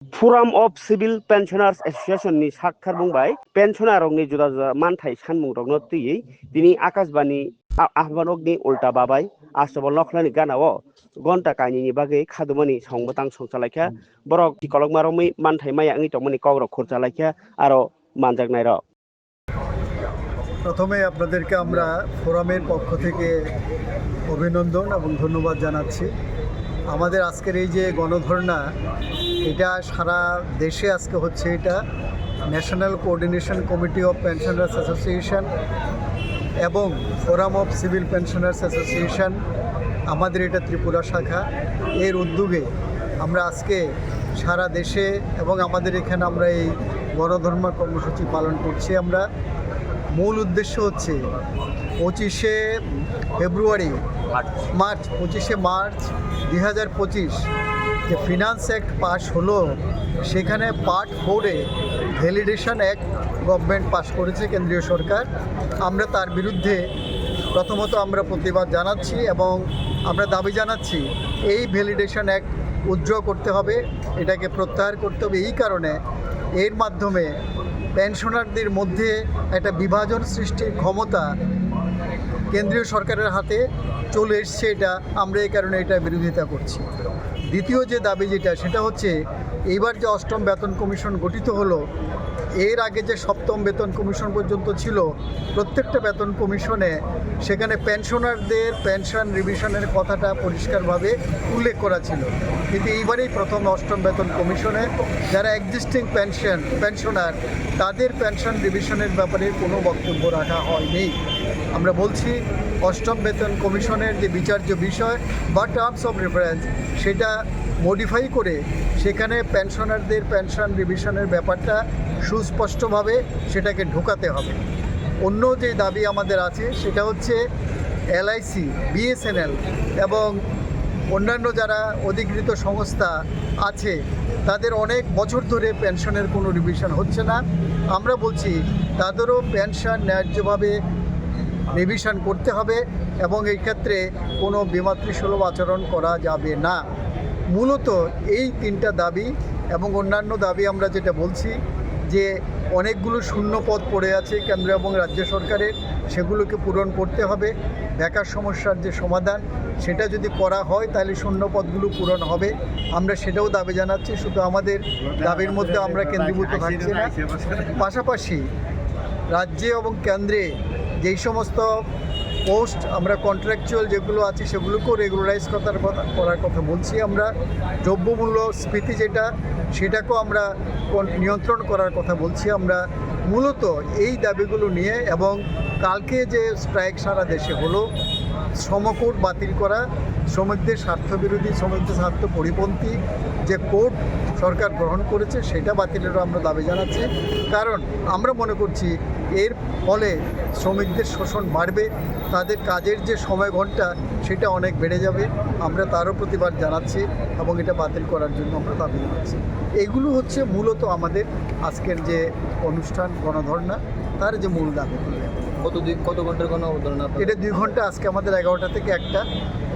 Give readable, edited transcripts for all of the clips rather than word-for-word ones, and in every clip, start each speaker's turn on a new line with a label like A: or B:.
A: Forum of Civil Pensioners Association ni sakkar bungbai pensioner rokni juda juda manthai sanmung rokno tui tini akashbani ahbanokni ulta babai astabal nokhlani ganao gonta kaini ni bagui khadumani songbotang songchalaikha borok tikolog maromui manthai maya ngi tongmani kogrok khurchalaikha aro manjaknai rok।
B: প্রথমে আপনাদেরকে আমরা ফোরামের পক্ষ থেকে অভিনন্দন এবং ধন্যবাদ জানাচ্ছি। আমাদের আজকের এই যে গণধর্ণা, এটা সারা দেশে আজকে হচ্ছে। এটা national coordination committee of pensioners association এবং forum of civil pensioners association, আমাদের এটা ত্রিপুরা শাখা, এর উদ্যোগে আমরা আজকে সারা দেশে এবং আমাদের এখানে আমরা এই গণধর্ণা কর্মসূচি পালন করছি। আমরা মূল উদ্দেশ্য হচ্ছে 25শে মার্চ 2025 যে ফিনান্স অ্যাক্ট পাস হলো, সেখানে পার্ট 4-এ ভ্যালিডেশন অ্যাক্ট গভর্নমেন্ট পাস করেছে কেন্দ্রীয় সরকার। আমরা তার বিরুদ্ধে প্রথমত আমরা প্রতিবাদ জানাচ্ছি এবং আমরা দাবি জানাচ্ছি এই ভ্যালিডেশন অ্যাক্ট উইথড্র করতে হবে, এটাকে প্রত্যাহার করতে হবে। এই কারণে এর মাধ্যমে পেনশনারদের মধ্যে একটা বিভাজন সৃষ্টির ক্ষমতা কেন্দ্রীয় সরকারের হাতে চলে এসছে। এটা আমরা এই কারণে এটা বিরোধিতা করছি। দ্বিতীয় যে দাবি সেটা হচ্ছে এইবার যে 8ম বেতন কমিশন গঠিত হলো, এর আগে যে 7ম বেতন কমিশন পর্যন্ত ছিল, প্রত্যেকটা বেতন কমিশনে সেখানে পেনশনারদের পেনশন রিভিশনের কথাটা পরিষ্কারভাবে উল্লেখ করা ছিল। কিন্তু এইবারেই প্রথম 8ম বেতন কমিশনে যারা এক্সিস্টিং পেনশনার, তাদের পেনশন রিভিশনের ব্যাপারে কোনো বক্তব্য রাখা হয়নি। আমরা বলছি 8ম বেতন কমিশনের যে বিচার্য বিষয় বা টার্মস অফ রেফারেন্স, সেটা মডিফাই করে সেখানে পেনশনারদের পেনশন রিভিশনের ব্যাপারটা সুস্পষ্টভাবে সেটাকে ঢোকাতে হবে। অন্য যে দাবি আমাদের আছে সেটা হচ্ছে LIC, BSNL এবং অন্যান্য যারা অধিকৃত সংস্থা আছে, তাদের অনেক বছর ধরে পেনশনের কোনো রিভিশন হচ্ছে না। আমরা বলছি তাদেরও পেনশন ন্যায্যভাবে রিভিশন করতে হবে এবং এই ক্ষেত্রে কোনো বিমাতৃসুলভ আচরণ করা যাবে না। মূলত এই 3টা দাবি এবং অন্যান্য দাবি আমরা যেটা বলছি যে অনেকগুলো শূন্য পদ পড়ে আছে কেন্দ্র এবং রাজ্য সরকারের, সেগুলোকে পূরণ করতে হবে। বেকার সমস্যার যে সমাধান, সেটা যদি করা হয় তাহলে শূন্য পদগুলো পূরণ হবে। আমরা সেটাও দাবি জানাচ্ছি। শুধু আমাদের দাবির মধ্যে আমরা কেন্দ্রীভূত থাকছি না, পাশাপাশি রাজ্যে এবং কেন্দ্রে যেই সমস্ত পোস্ট আমরা কন্ট্রাকচুয়াল যেগুলো আছে সেগুলোকেও রেগুলারাইজ করার কথা বলছি। আমরা দ্রব্যমূল্য স্ফীতি সেটাকেও আমরা নিয়ন্ত্রণ করার কথা বলছি। আমরা মূলত এই দাবিগুলো নিয়ে, এবং কালকে যে স্ট্রাইক সারা দেশে হলো, শ্রমকোড বাতিল করা, শ্রমিকদের স্বার্থবিরোধী, শ্রমিকদের স্বার্থ পরিপন্থী যে কোড সরকার গ্রহণ করেছে, সেটা বাতিলেরও আমরা দাবি জানাচ্ছি। কারণ আমরা মনে করছি এর ফলে শ্রমিকদের শোষণ বাড়বে, তাদের কাজের যে সময় ঘন্টা সেটা অনেক বেড়ে যাবে। আমরা তারও প্রতিবাদ জানাচ্ছি এবং এটা বাতিল করার জন্য আমরা দাবি জানাচ্ছি। এগুলো হচ্ছে মূলত আমাদের আজকের যে অনুষ্ঠান গণধর্ণা, তার যে মূল দাবিগুলো।
C: কত ঘন্টার গণধর্ণা?
B: এটা 2 ঘন্টা। আজকে আমাদের 11টা থেকে 1টা।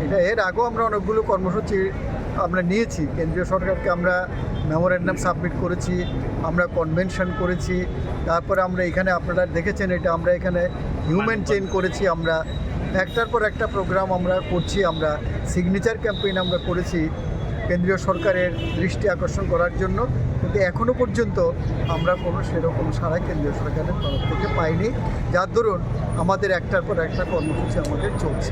B: এটা এর আগেও আমরা অনেকগুলো কর্মসূচি আমরা নিয়েছি। কেন্দ্রীয় সরকারকে আমরা মেমোরেন্ডাম সাবমিট করেছি, আমরা কনভেনশন করেছি, তারপরে আমরা এখানে আপনারা দেখেছেন এটা আমরা এখানে হিউম্যান চেইন করেছি। আমরা একটার পর একটা প্রোগ্রাম আমরা করছি। আমরা সিগনেচার ক্যাম্পেইন আমরা করেছি কেন্দ্রীয় সরকারের দৃষ্টি আকর্ষণ করার জন্য, কিন্তু এখনও পর্যন্ত আমরা কোনো সেরকম সাড়া কেন্দ্রীয় সরকারের তরফ থেকে পাইনি, যার দরুন আমাদের একটার পর একটা কর্মসূচি আমাদের চলছে।